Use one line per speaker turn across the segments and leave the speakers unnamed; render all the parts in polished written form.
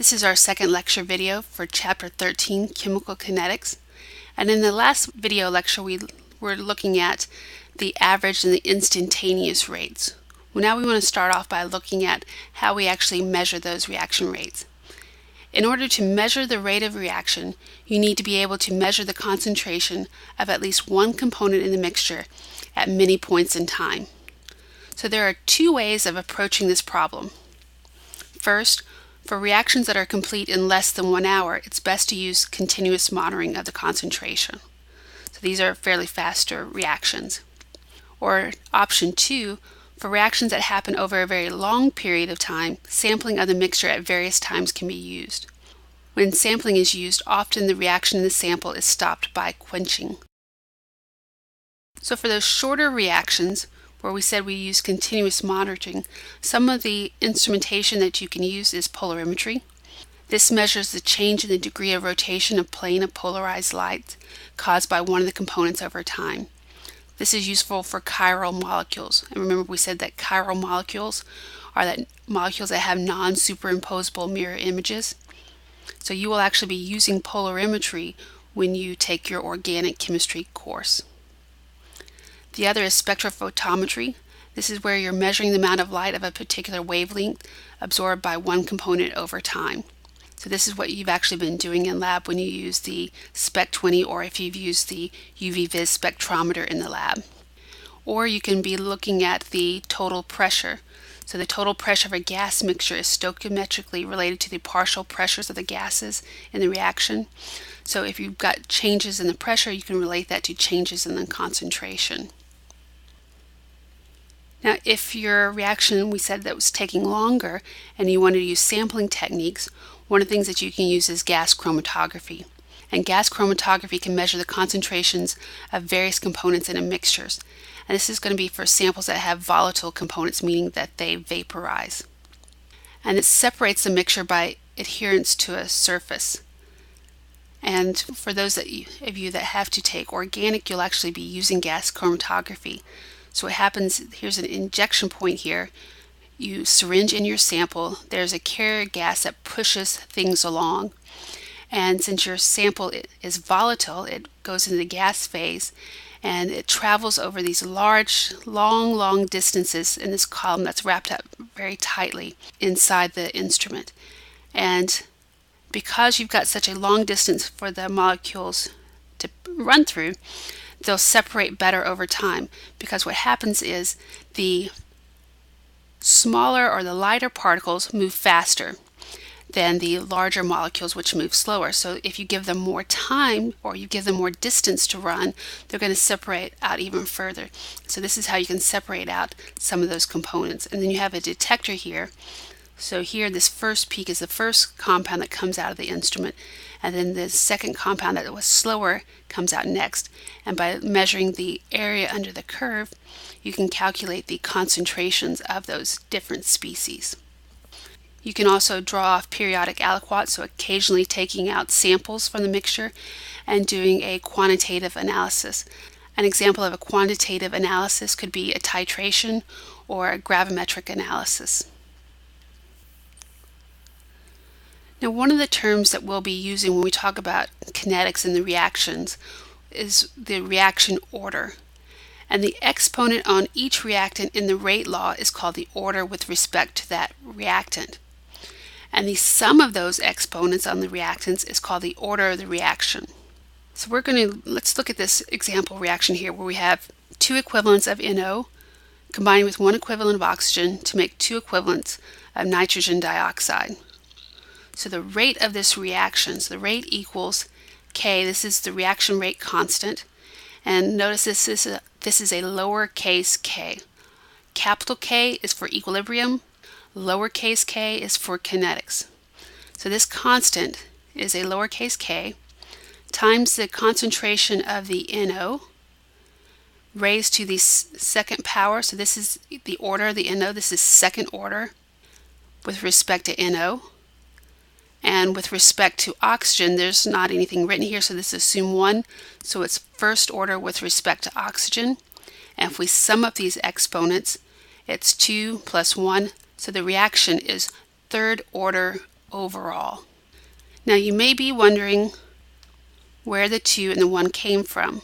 This is our second lecture video for Chapter 13, Chemical Kinetics. And in the last video lecture, we were looking at the average and the instantaneous rates. Well, now we want to start off by looking at how we actually measure those reaction rates. In order to measure the rate of reaction, you need to be able to measure the concentration of at least one component in the mixture at many points in time. So there are two ways of approaching this problem. First, for reactions that are complete in less than 1 hour, it's best to use continuous monitoring of the concentration. So these are fairly faster reactions. Or option 2, for reactions that happen over a very long period of time, sampling of the mixture at various times can be used. When sampling is used, often the reaction in the sample is stopped by quenching. So for those shorter reactions, where we said we use continuous monitoring, some of the instrumentation that you can use is polarimetry. This measures the change in the degree of rotation of plane of polarized light caused by one of the components over time. This is useful for chiral molecules. And remember, we said that chiral molecules are molecules that have non-superimposable mirror images. So you will actually be using polarimetry when you take your organic chemistry course. The other is spectrophotometry. This is where you're measuring the amount of light of a particular wavelength absorbed by one component over time. So this is what you've actually been doing in lab when you use the Spec 20 or if you've used the UV-Vis spectrometer in the lab. Or you can be looking at the total pressure. So the total pressure of a gas mixture is stoichiometrically related to the partial pressures of the gases in the reaction. So if you've got changes in the pressure, you can relate that to changes in the concentration. Now, if your reaction, we said that was taking longer and you wanted to use sampling techniques, one of the things that you can use is gas chromatography. And gas chromatography can measure the concentrations of various components in a mixtures. And this is going to be for samples that have volatile components, meaning that they vaporize. And it separates the mixture by adherence to a surface. And for those of you that have to take organic, you'll actually be using gas chromatography. So what happens, here's an injection point here. You syringe in your sample. There's a carrier gas that pushes things along. And since your sample is volatile, it goes into the gas phase and it travels over these large, long distances in this column that's wrapped up very tightly inside the instrument. And because you've got such a long distance for the molecules to run through, they'll separate better over time, because what happens is the smaller or the lighter particles move faster than the larger molecules, which move slower. So if you give them more time or you give them more distance to run, they're going to separate out even further. So this is how you can separate out some of those components. And then you have a detector here. So here, this first peak is the first compound that comes out of the instrument, and then the second compound that was slower comes out next. And by measuring the area under the curve, you can calculate the concentrations of those different species. You can also draw off periodic aliquots, so occasionally taking out samples from the mixture and doing a quantitative analysis. An example of a quantitative analysis could be a titration or a gravimetric analysis. Now, one of the terms that we'll be using when we talk about kinetics and the reactions is the reaction order. And the exponent on each reactant in the rate law is called the order with respect to that reactant. And the sum of those exponents on the reactants is called the order of the reaction. So let's look at this example reaction here where we have two equivalents of NO combining with one equivalent of oxygen to make two equivalents of nitrogen dioxide. So the rate of this reaction, so the rate equals K. This is the reaction rate constant. And notice this is a lowercase k. Capital K is for equilibrium. Lowercase k is for kinetics. So this constant is a lowercase k times the concentration of the NO raised to the second power. So this is the order of the NO. This is second order with respect to NO. And with respect to oxygen, there's not anything written here, so this is assume 1. So it's first order with respect to oxygen. And if we sum up these exponents, it's 2 plus 1. So the reaction is third order overall. Now you may be wondering where the 2 and the 1 came from,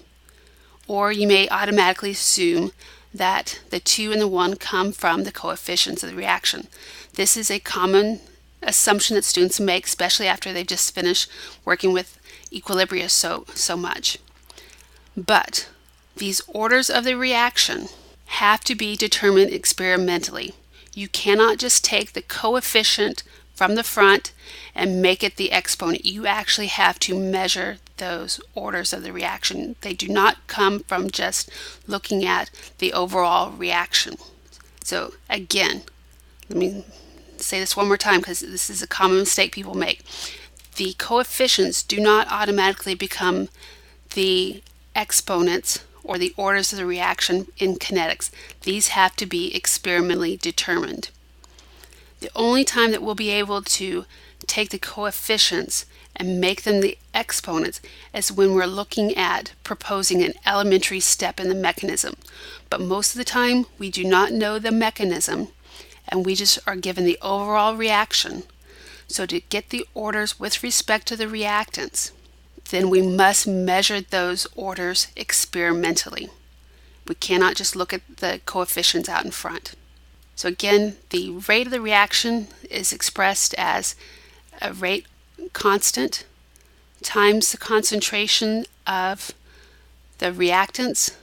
or you may automatically assume that the 2 and the 1 come from the coefficients of the reaction. This is a common assumption that students make, especially after they've just finished working with equilibria so much. But these orders of the reaction have to be determined experimentally. You cannot just take the coefficient from the front and make it the exponent. You actually have to measure those orders of the reaction. They do not come from just looking at the overall reaction. So again, let me say this one more time because this is a common mistake people make. The coefficients do not automatically become the exponents or the orders of the reaction in kinetics. These have to be experimentally determined. The only time that we'll be able to take the coefficients and make them the exponents is when we're looking at proposing an elementary step in the mechanism. But most of the time we do not know the mechanism and we just are given the overall reaction. So to get the orders with respect to the reactants, then we must measure those orders experimentally. We cannot just look at the coefficients out in front. So again, the rate of the reaction is expressed as a rate constant times the concentration of the reactants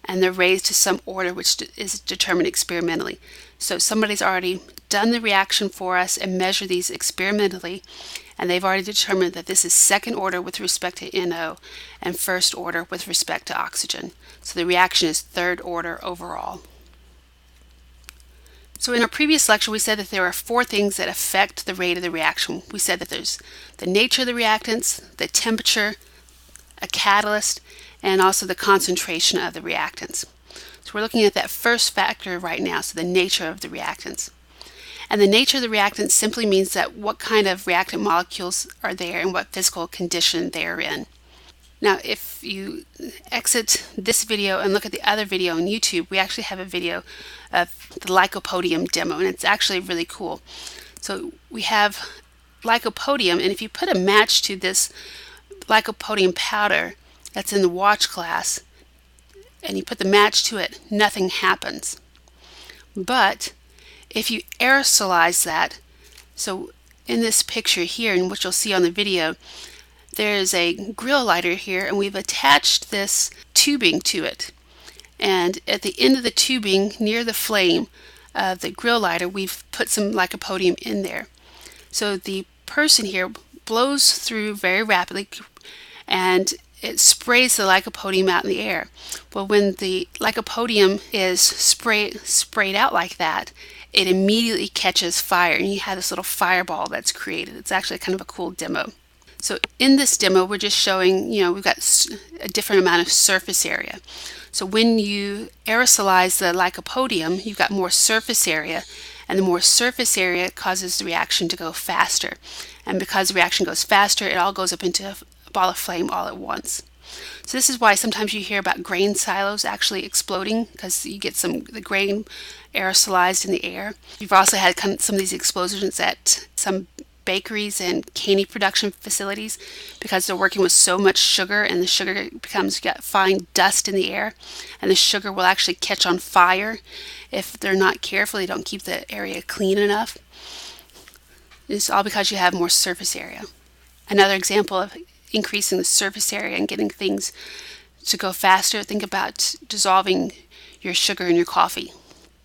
and they're raised to some order which is determined experimentally. So somebody's already done the reaction for us and measured these experimentally, and they've already determined that this is second order with respect to NO and first order with respect to oxygen. So the reaction is third order overall. So in our previous lecture we said that there are 4 things that affect the rate of the reaction. We said that there's the nature of the reactants, the temperature, a catalyst, and also the concentration of the reactants. So we're looking at that first factor right now, so the nature of the reactants. And the nature of the reactants simply means that what kind of reactant molecules are there and what physical condition they're in. Now if you exit this video and look at the other video on YouTube, we actually have a video of the lycopodium demo, and it's actually really cool. So we have lycopodium, and if you put a match to this lycopodium powder that's in the watch glass and you put the match to it, nothing happens. But if you aerosolize that, so in this picture here, and what you'll see on the video, there's a grill lighter here and we've attached this tubing to it. And at the end of the tubing, near the flame of the grill lighter, we've put some lycopodium in there. So the person here blows through very rapidly and it sprays the lycopodium out in the air. Well, when the lycopodium is sprayed out like that, it immediately catches fire and you have this little fireball that's created. It's actually kind of a cool demo. So in this demo, we're just showing, we've got a different amount of surface area. So when you aerosolize the lycopodium, you've got more surface area, and the more surface area causes the reaction to go faster. And because the reaction goes faster, it all goes up into a ball of flame all at once. So this is why sometimes you hear about grain silos actually exploding, because you get the grain aerosolized in the air. You've also had some of these explosions at some bakeries and candy production facilities because they're working with so much sugar, and the sugar becomes, you got fine dust in the air, and the sugar will actually catch on fire if they're not careful. They don't keep the area clean enough. It's all because you have more surface area. Another example of increasing the surface area and getting things to go faster, think about dissolving your sugar in your coffee.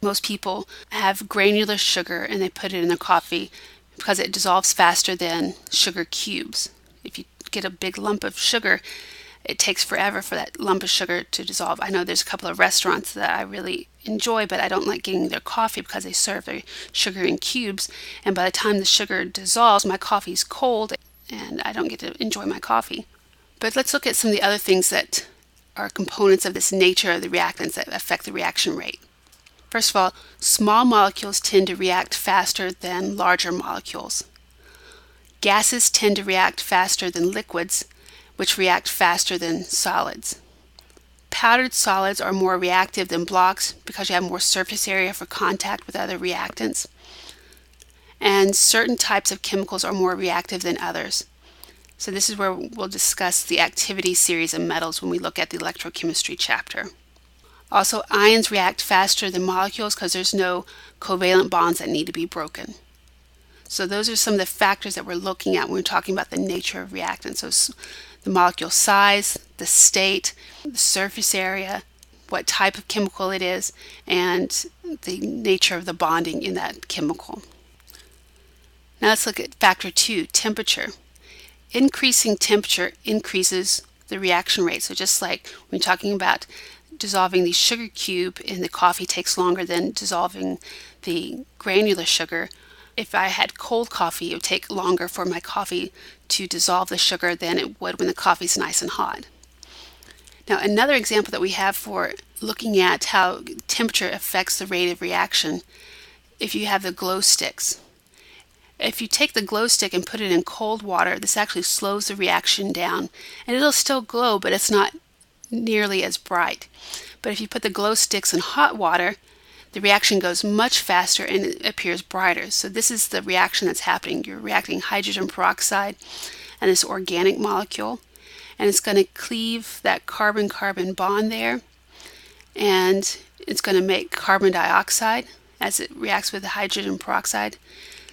Most people have granular sugar and they put it in their coffee because it dissolves faster than sugar cubes. If you get a big lump of sugar, it takes forever for that lump of sugar to dissolve. I know there's a couple of restaurants that I really enjoy, but I don't like getting their coffee because they serve their sugar in cubes, and by the time the sugar dissolves, my coffee's cold and I don't get to enjoy my coffee. But let's look at some of the other things that are components of this nature of the reactants that affect the reaction rate. First of all, small molecules tend to react faster than larger molecules. Gases tend to react faster than liquids, which react faster than solids. Powdered solids are more reactive than blocks because you have more surface area for contact with other reactants. and certain types of chemicals are more reactive than others. So this is where we'll discuss the activity series of metals when we look at the electrochemistry chapter. Also, ions react faster than molecules because there's no covalent bonds that need to be broken. So those are some of the factors that we're looking at when we're talking about the nature of reactants. So the molecule size, the state, the surface area, what type of chemical it is, and the nature of the bonding in that chemical. Now let's look at factor 2, temperature. Increasing temperature increases the reaction rate. So just like when you're talking about dissolving the sugar cube in the coffee takes longer than dissolving the granular sugar, if I had cold coffee, it would take longer for my coffee to dissolve the sugar than it would when the coffee's nice and hot. Now, another example that we have for looking at how temperature affects the rate of reaction, if you have the glow sticks. If you take the glow stick and put it in cold water, this actually slows the reaction down, and it'll still glow, but it's not nearly as bright. But if you put the glow sticks in hot water, the reaction goes much faster and it appears brighter. So this is the reaction that's happening. You're reacting hydrogen peroxide and this organic molecule, and it's going to cleave that carbon-carbon bond there, and it's going to make carbon dioxide as it reacts with the hydrogen peroxide.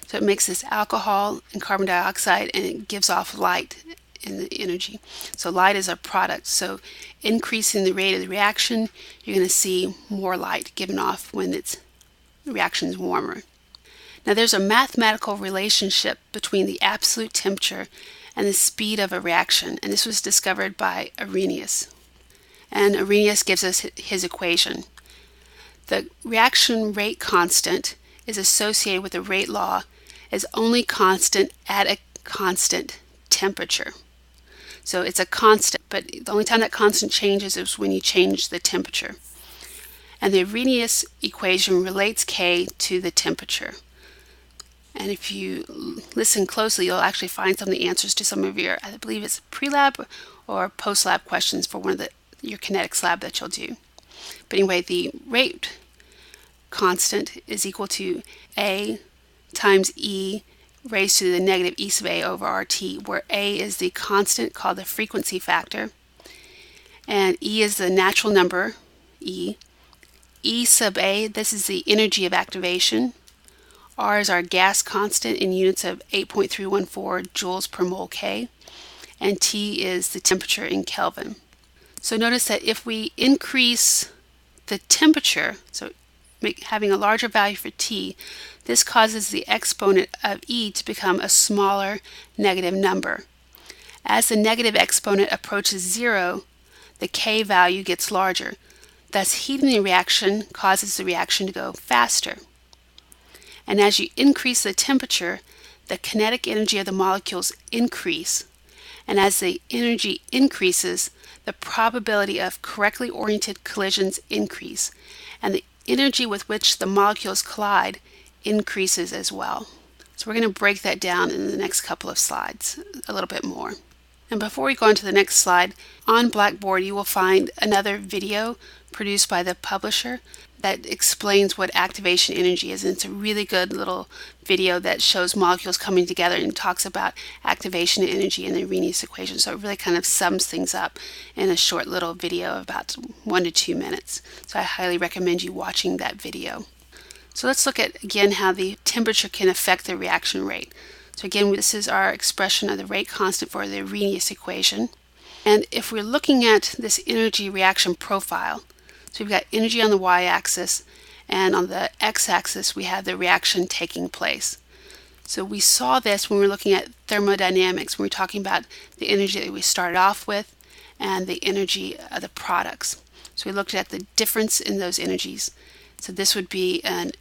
So it makes this alcohol and carbon dioxide, and it gives off light in the energy. So light is a product. So increasing the rate of the reaction, you're going to see more light given off when the reaction is warmer. Now there's a mathematical relationship between the absolute temperature and the speed of a reaction, and this was discovered by Arrhenius. And Arrhenius gives us his equation. The reaction rate constant is associated with the rate law is only constant at a constant temperature. So it's a constant, but the only time that constant changes is when you change the temperature. And the Arrhenius equation relates K to the temperature. And if you listen closely, you'll actually find some of the answers to some of your, I believe it's pre-lab or post-lab questions for one of your kinetics lab that you'll do. But anyway, the rate constant is equal to A times E raised to the negative E sub A over RT, where A is the constant called the frequency factor, and E is the natural number, E. E sub A, this is the energy of activation. R is our gas constant in units of 8.314 joules per mole K, and T is the temperature in Kelvin. So notice that if we increase the temperature, so having a larger value for T, this causes the exponent of E to become a smaller negative number. As the negative exponent approaches 0, the K value gets larger. Thus, heating the reaction causes the reaction to go faster. And as you increase the temperature, the kinetic energy of the molecules increase. And as the energy increases, the probability of correctly oriented collisions increase. And the energy with which the molecules collide increases as well. So we're going to break that down in the next couple of slides a little bit more. And before we go on to the next slide, on Blackboard you will find another video produced by the publisher that explains what activation energy is. And it's a really good little video that shows molecules coming together and talks about activation energy and the Arrhenius equation. So it really kind of sums things up in a short little video of about 1 to 2 minutes. So I highly recommend you watching that video. So let's look at again how the temperature can affect the reaction rate. So again, this is our expression of the rate constant for the Arrhenius equation. And if we're looking at this energy reaction profile, so we've got energy on the y-axis, and on the x-axis we have the reaction taking place. So we saw this when we were looking at thermodynamics, when we were talking about the energy that we started off with and the energy of the products. So we looked at the difference in those energies. So this would be an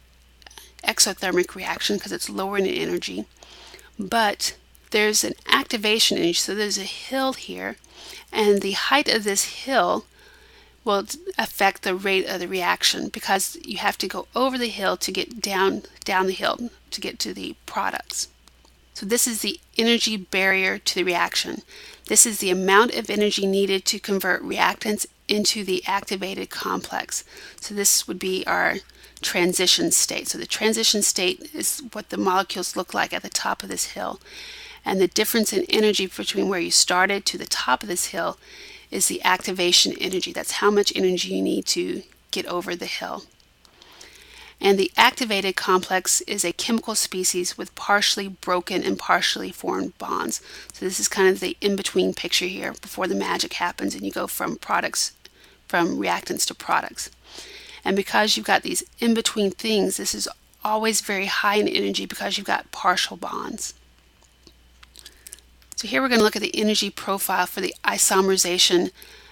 exothermic reaction because it's lower in energy. But there's an activation energy, so there's a hill here, and the height of this hill will affect the rate of the reaction because you have to go over the hill to get down the hill to get to the products. So this is the energy barrier to the reaction. This is the amount of energy needed to convert reactants into the activated complex. So this would be our transition state. So the transition state is what the molecules look like at the top of this hill. And the difference in energy between where you started to the top of this hill is the activation energy. That's how much energy you need to get over the hill. And the activated complex is a chemical species with partially broken and partially formed bonds. So this is kind of the in-between picture here before the magic happens and you go from reactants to products. And because you've got these in-between things, this is always very high in energy because you've got partial bonds. So here we're going to look at the energy profile for the isomerization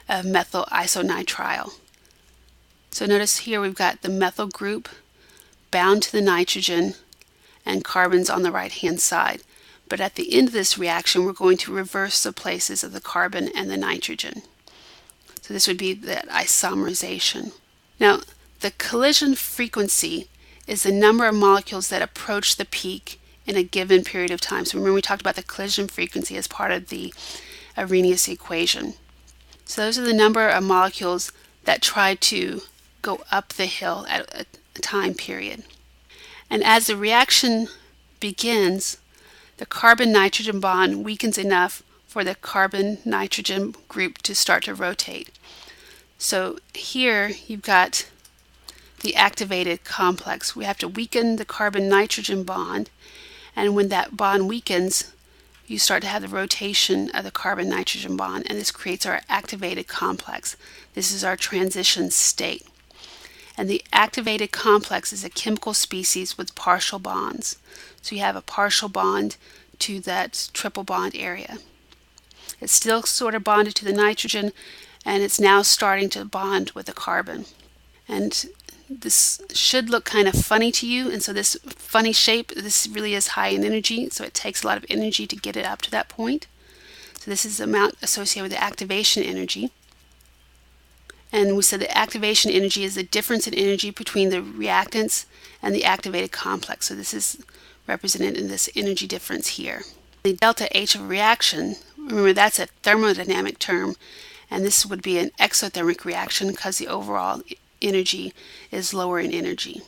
of methyl isonitrile. So notice here we've got the methyl group bound to the nitrogen and carbons on the right hand side. But at the end of this reaction, we're going to reverse the places of the carbon and the nitrogen. So this would be the isomerization. Now, the collision frequency is the number of molecules that approach the peak in a given period of time. So remember we talked about the collision frequency as part of the Arrhenius equation. So those are the number of molecules that try to go up the hill at a time period. And as the reaction begins, the carbon-nitrogen bond weakens enough for the carbon-nitrogen group to start to rotate. So here you've got the activated complex. We have to weaken the carbon-nitrogen bond, and when that bond weakens, you start to have the rotation of the carbon-nitrogen bond, and this creates our activated complex. This is our transition state. And the activated complex is a chemical species with partial bonds. So you have a partial bond to that triple bond area. It's still sort of bonded to the nitrogen, and it's now starting to bond with the carbon. And this should look kind of funny to you, and so this funny shape, this really is high in energy, so it takes a lot of energy to get it up to that point. So this is the amount associated with the activation energy. And we said the activation energy is the difference in energy between the reactants and the activated complex. So this is represented in this energy difference here. The delta H of a reaction, remember that's a thermodynamic term, and this would be an exothermic reaction because the overall energy is lower in energy.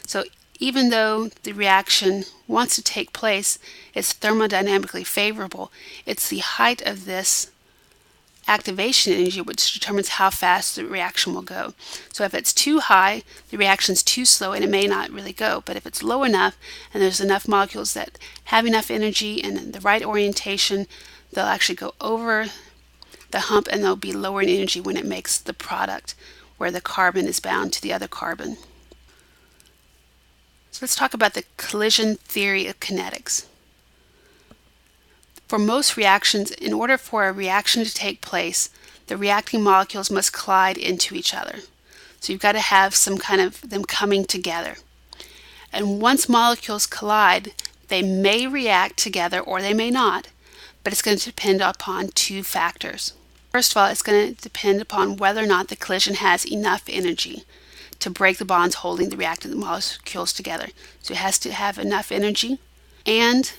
So even though the reaction wants to take place, it's thermodynamically favorable. It's the height of this activation energy which determines how fast the reaction will go. So if it's too high, the reaction's too slow and it may not really go. But if it's low enough and there's enough molecules that have enough energy and the right orientation, they'll actually go over the hump and they'll be lower in energy when it makes the product where the carbon is bound to the other carbon. So let's talk about the collision theory of kinetics. For most reactions, in order for a reaction to take place, the reacting molecules must collide into each other. So you've got to have some kind of them coming together. And once molecules collide, they may react together or they may not, but it's going to depend upon two factors. First of all, it's going to depend upon whether or not the collision has enough energy to break the bonds holding the reactant molecules together. So it has to have enough energy, and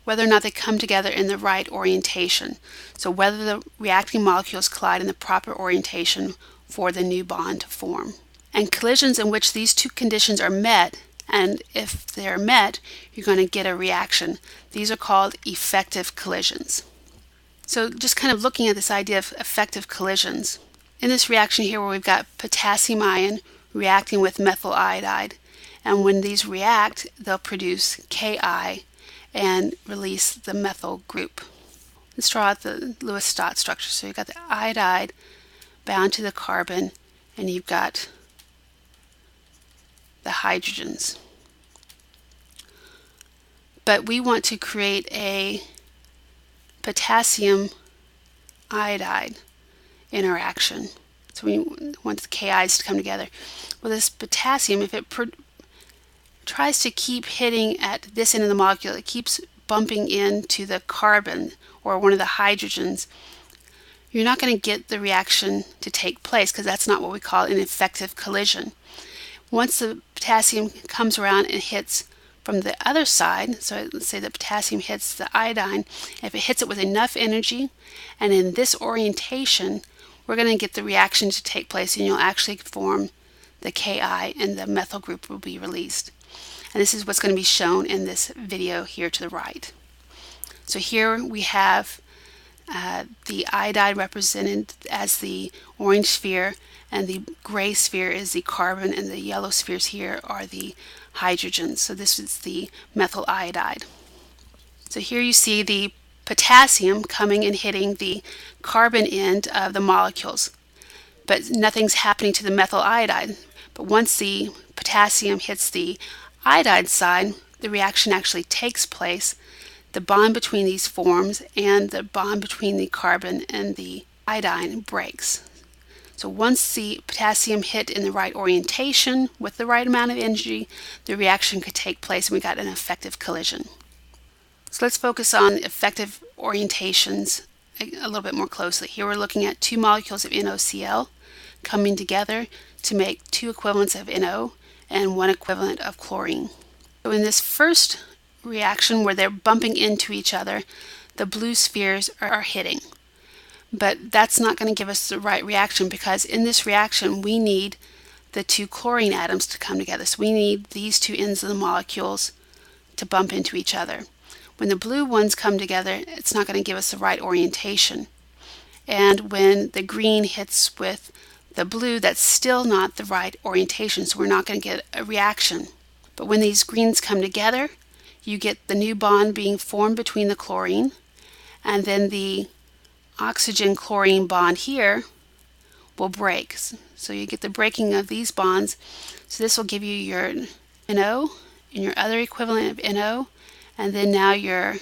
whether or not they come together in the right orientation. So whether the reacting molecules collide in the proper orientation for the new bond to form. And collisions in which these two conditions are met, and if they're met, you're going to get a reaction. These are called effective collisions. So just kind of looking at this idea of effective collisions. In this reaction here where we've got potassium ion reacting with methyl iodide, and when these react, they'll produce Ki and release the methyl group. Let's draw out the Lewis-Stott structure. So you've got the iodide bound to the carbon, and you've got the hydrogens. But we want to create a potassium iodide interaction. So we want the Ki's to come together. Well, this potassium, if it tries to keep hitting at this end of the molecule, it keeps bumping into the carbon or one of the hydrogens, you're not going to get the reaction to take place because that's not what we call an effective collision. Once the potassium comes around and hits from the other side, so let's say the potassium hits the iodine, if it hits it with enough energy and in this orientation, we're going to get the reaction to take place, and you'll actually form the Ki, and the methyl group will be released. And this is what's going to be shown in this video here to the right. So here we have the iodide represented as the orange sphere, and the gray sphere is the carbon, and the yellow spheres here are the hydrogens. So this is the methyl iodide. So here you see the potassium coming and hitting the carbon end of the molecules, but nothing's happening to the methyl iodide. But once the potassium hits the iodide side, the reaction actually takes place. The bond between these forms, and the bond between the carbon and the iodine breaks. So once the potassium hit in the right orientation with the right amount of energy, the reaction could take place, and we got an effective collision. So let's focus on effective orientations a little bit more closely. Here we're looking at two molecules of NaCl coming together to make two equivalents of NO and one equivalent of chlorine. So in this first reaction where they're bumping into each other, the blue spheres are hitting. But that's not going to give us the right reaction, because in this reaction we need the two chlorine atoms to come together. So we need these two ends of the molecules to bump into each other. When the blue ones come together, it's not going to give us the right orientation. And when the green hits with the blue, that's still not the right orientation, so we're not going to get a reaction. But when these greens come together, you get the new bond being formed between the chlorine, and then the oxygen-chlorine bond here will break. So you get the breaking of these bonds. So this will give you your NO and your other equivalent of NO, and then now your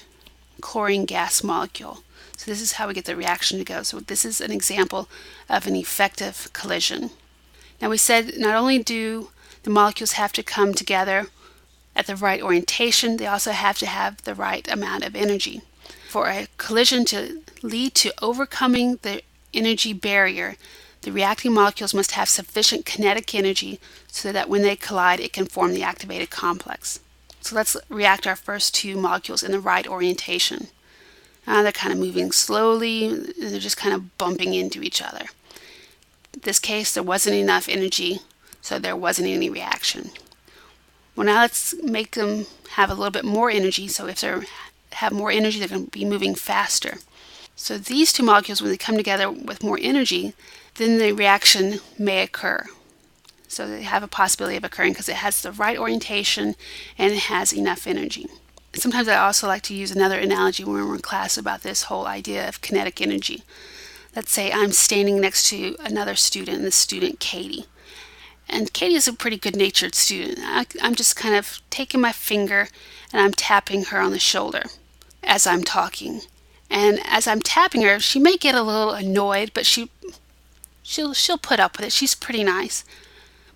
chlorine gas molecule. So this is how we get the reaction to go. So this is an example of an effective collision. Now we said not only do the molecules have to come together at the right orientation, they also have to have the right amount of energy. For a collision to lead to overcoming the energy barrier, the reacting molecules must have sufficient kinetic energy so that when they collide, it can form the activated complex. So let's react our first two molecules in the right orientation. Now they're kind of moving slowly, and they're just kind of bumping into each other. In this case, there wasn't enough energy, so there wasn't any reaction. Well, now let's make them have a little bit more energy. So if they have more energy, they're going to be moving faster. So these two molecules, when they come together with more energy, then the reaction may occur. So they have a possibility of occurring because it has the right orientation and it has enough energy. Sometimes I also like to use another analogy when we're in class about this whole idea of kinetic energy. Let's say I'm standing next to another student, this student Katie. And Katie is a pretty good-natured student. I'm just kind of taking my finger and I'm tapping her on the shoulder as I'm talking. And as I'm tapping her, she may get a little annoyed, but she'll put up with it. She's pretty nice.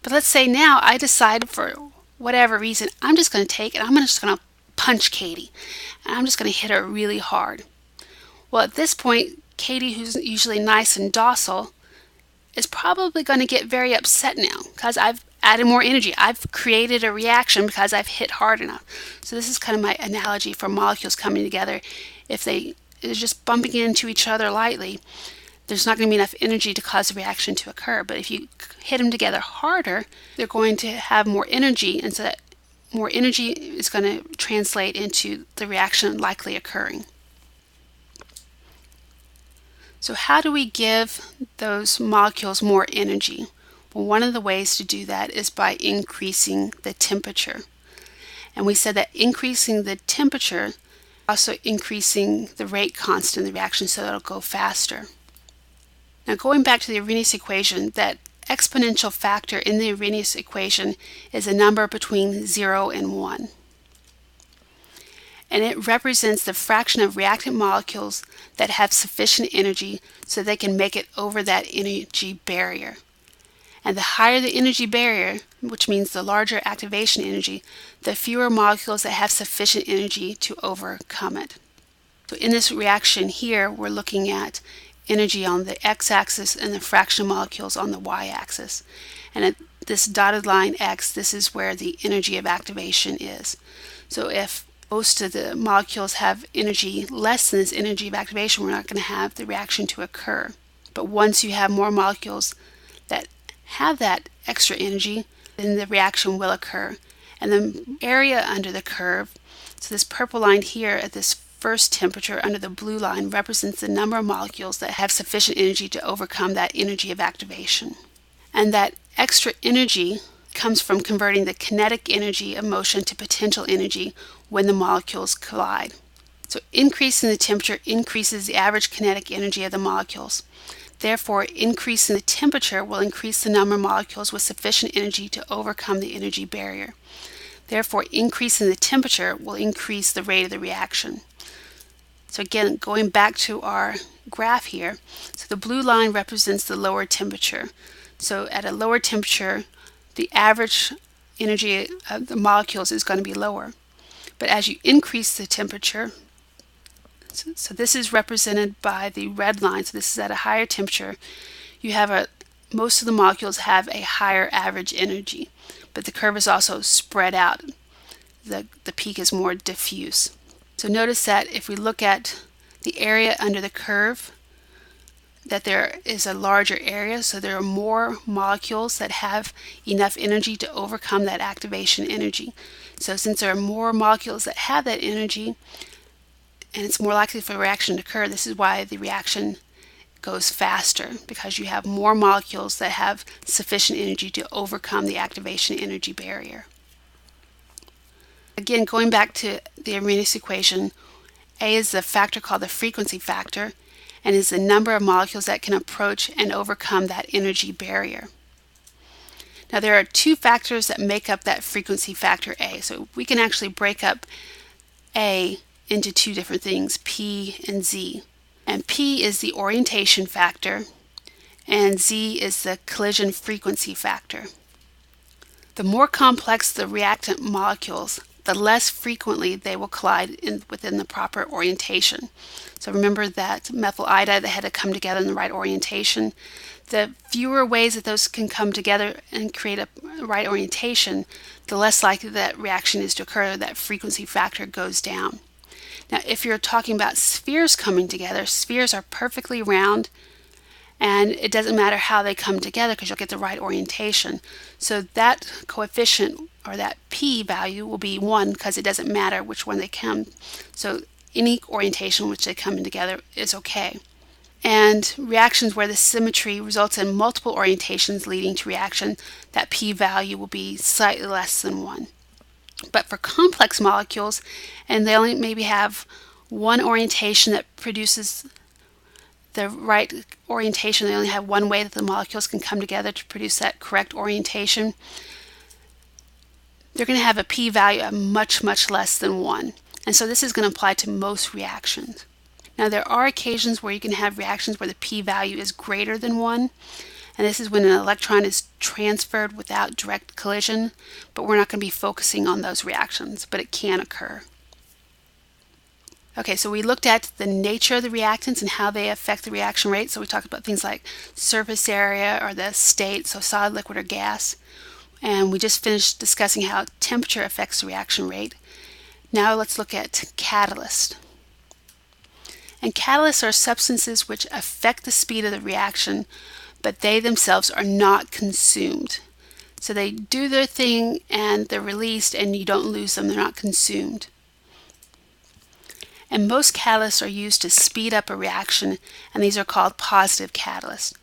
But let's say now I decide, for whatever reason, I'm just going to take it. I'm just going to punch Katie, and I'm just going to hit her really hard. Well, at this point, Katie, who's usually nice and docile, is probably going to get very upset now because I've added more energy. I've created a reaction because I've hit hard enough. So this is kind of my analogy for molecules coming together. If they're just bumping into each other lightly, there's not going to be enough energy to cause a reaction to occur. But if you hit them together harder, they're going to have more energy, and so that more energy is going to translate into the reaction likely occurring. So how do we give those molecules more energy? Well, one of the ways to do that is by increasing the temperature. And we said that increasing the temperature, also increasing the rate constant of the reaction so that it'll go faster. Now going back to the Arrhenius equation, that exponential factor in the Arrhenius equation is a number between 0 and 1. And it represents the fraction of reactant molecules that have sufficient energy so they can make it over that energy barrier. And the higher the energy barrier, which means the larger activation energy, the fewer molecules that have sufficient energy to overcome it. So in this reaction here, we're looking at energy on the x-axis and the fraction of molecules on the y-axis. And at this dotted line x, this is where the energy of activation is. So if most of the molecules have energy less than this energy of activation, we're not going to have the reaction to occur. But once you have more molecules that have that extra energy, then the reaction will occur. And the area under the curve, so this purple line here at this first temperature under the blue line represents the number of molecules that have sufficient energy to overcome that energy of activation. And that extra energy comes from converting the kinetic energy of motion to potential energy when the molecules collide. So increasing the temperature increases the average kinetic energy of the molecules. Therefore, increasing the temperature will increase the number of molecules with sufficient energy to overcome the energy barrier. Therefore, increasing the temperature will increase the rate of the reaction. So again, going back to our graph here, so the blue line represents the lower temperature. So at a lower temperature, the average energy of the molecules is going to be lower. But as you increase the temperature, so this is represented by the red line, so this is at a higher temperature, you have most of the molecules have a higher average energy, but the curve is also spread out. The peak is more diffuse. So notice that if we look at the area under the curve, that there is a larger area, so there are more molecules that have enough energy to overcome that activation energy. So since there are more molecules that have that energy, and it's more likely for a reaction to occur, this is why the reaction goes faster, because you have more molecules that have sufficient energy to overcome the activation energy barrier. Again, going back to the Arrhenius equation, A is the factor called the frequency factor, and is the number of molecules that can approach and overcome that energy barrier. Now there are two factors that make up that frequency factor A. So we can actually break up A into two different things, P and Z. And P is the orientation factor, and Z is the collision frequency factor. The more complex the reactant molecules, the less frequently they will collide within the proper orientation. So remember that methyl iodide, they had to come together in the right orientation. The fewer ways that those can come together and create a right orientation, the less likely that reaction is to occur, that frequency factor goes down. Now if you're talking about spheres coming together, spheres are perfectly round, and it doesn't matter how they come together because you'll get the right orientation. So that coefficient, or that P value, will be 1 because it doesn't matter which one they come. So any orientation which they come in together is okay. And reactions where the symmetry results in multiple orientations leading to reaction, that P value will be slightly less than 1. But for complex molecules, and they only maybe have one orientation that produces the right orientation, they only have one way that the molecules can come together to produce that correct orientation, they're going to have a P value of much, much less than 1. And so this is going to apply to most reactions. Now there are occasions where you can have reactions where the P value is greater than 1, and this is when an electron is transferred without direct collision, but we're not going to be focusing on those reactions, but it can occur. Okay, so we looked at the nature of the reactants and how they affect the reaction rate. So we talked about things like surface area or the state, so solid, liquid, or gas. And we just finished discussing how temperature affects the reaction rate. Now let's look at catalysts. And catalysts are substances which affect the speed of the reaction, but they themselves are not consumed. So they do their thing and they're released, and you don't lose them, they're not consumed. And most catalysts are used to speed up a reaction, and these are called positive catalysts.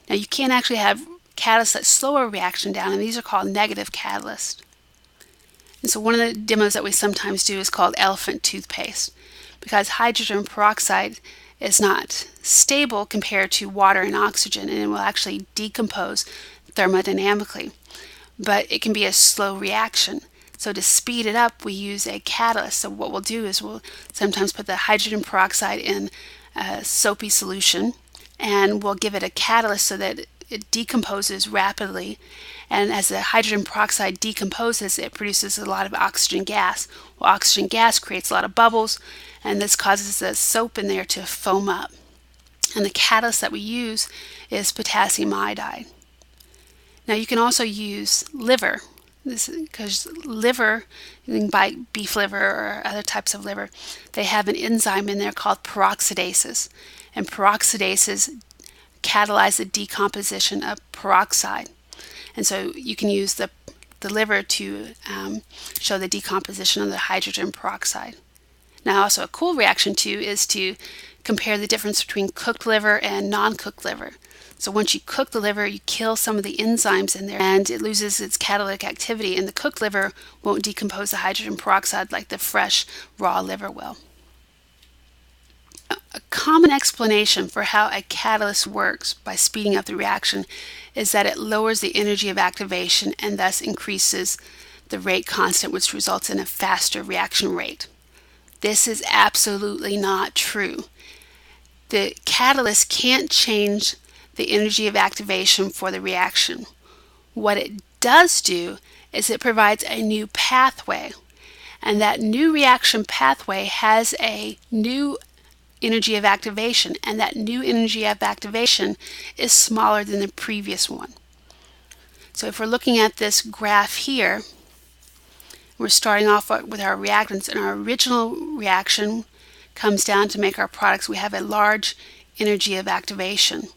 Now you can actually have catalysts that slow a reaction down, and these are called negative catalysts. And so one of the demos that we sometimes do is called elephant toothpaste, because hydrogen peroxide is not stable compared to water and oxygen, and it will actually decompose thermodynamically. But it can be a slow reaction. So to speed it up, we use a catalyst. So what we'll do is we'll sometimes put the hydrogen peroxide in a soapy solution, and we'll give it a catalyst so that it decomposes rapidly. And as the hydrogen peroxide decomposes, it produces a lot of oxygen gas. Well, oxygen gas creates a lot of bubbles, and this causes the soap in there to foam up. And the catalyst that we use is potassium iodide. Now you can also use liver. Because liver, you can buy beef liver or other types of liver, they have an enzyme in there called peroxidases. And peroxidases catalyze the decomposition of peroxide. And so you can use the liver to show the decomposition of the hydrogen peroxide. Now also a cool reaction too is to compare the difference between cooked liver and non-cooked liver. So once you cook the liver, you kill some of the enzymes in there and it loses its catalytic activity, and the cooked liver won't decompose the hydrogen peroxide like the fresh raw liver will. A common explanation for how a catalyst works by speeding up the reaction is that it lowers the energy of activation and thus increases the rate constant, which results in a faster reaction rate. This is absolutely not true. The catalyst can't change the energy of activation for the reaction. What it does do is it provides a new pathway, and that new reaction pathway has a new energy of activation, and that new energy of activation is smaller than the previous one. So if we're looking at this graph here, we're starting off with our reactants, and our original reaction comes down to make our products. We have a large energy of activation.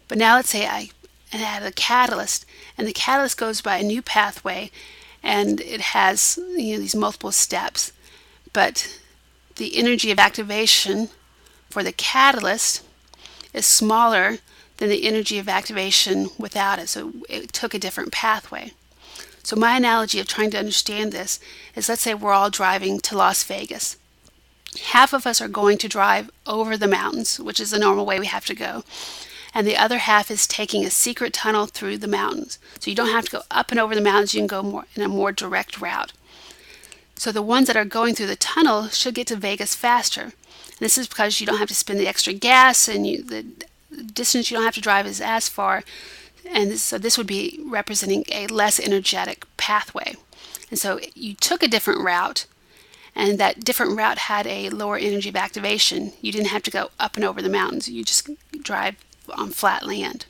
But now let's say I add a catalyst, and the catalyst goes by a new pathway, and it has these multiple steps. But the energy of activation for the catalyst is smaller than the energy of activation without it. So it took a different pathway. So my analogy of trying to understand this is, let's say we're all driving to Las Vegas. Half of us are going to drive over the mountains, which is the normal way we have to go, and the other half is taking a secret tunnel through the mountains. So you don't have to go up and over the mountains, you can go in a more direct route. So the ones that are going through the tunnel should get to Vegas faster. And this is because you don't have to spend the extra gas, and the distance you don't have to drive is as far. And so this would be representing a less energetic pathway. And so you took a different route, and that different route had a lower energy of activation. You didn't have to go up and over the mountains. You just drive on flat land.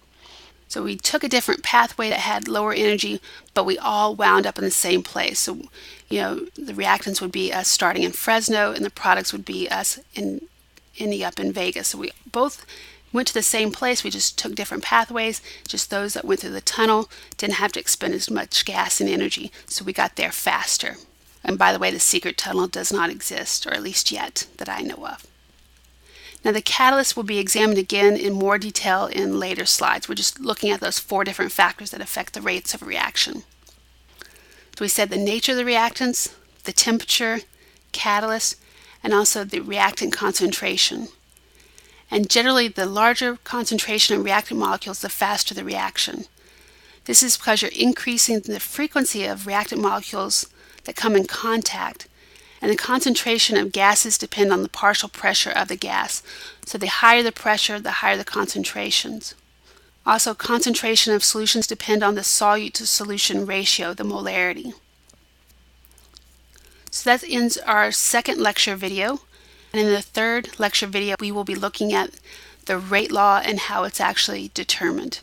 So we took a different pathway that had lower energy, but we all wound up in the same place. So, the reactants would be us starting in Fresno, and the products would be us ending up in Vegas. So we both went to the same place. We just took different pathways. Just those that went through the tunnel didn't have to expend as much gas and energy, so we got there faster. And by the way, the secret tunnel does not exist, or at least yet that I know of. Now the catalyst will be examined again in more detail in later slides. We're just looking at those 4 different factors that affect the rates of reaction. So we said the nature of the reactants, the temperature, catalyst, and also the reactant concentration. And generally, the larger concentration of reactant molecules, the faster the reaction. This is because you're increasing the frequency of reactant molecules that come in contact, and the concentration of gases depend on the partial pressure of the gas. So the higher the pressure, the higher the concentrations. Also, concentration of solutions depend on the solute to solution ratio, the molarity. So that ends our second lecture video. And in the third lecture video, we will be looking at the rate law and how it's actually determined.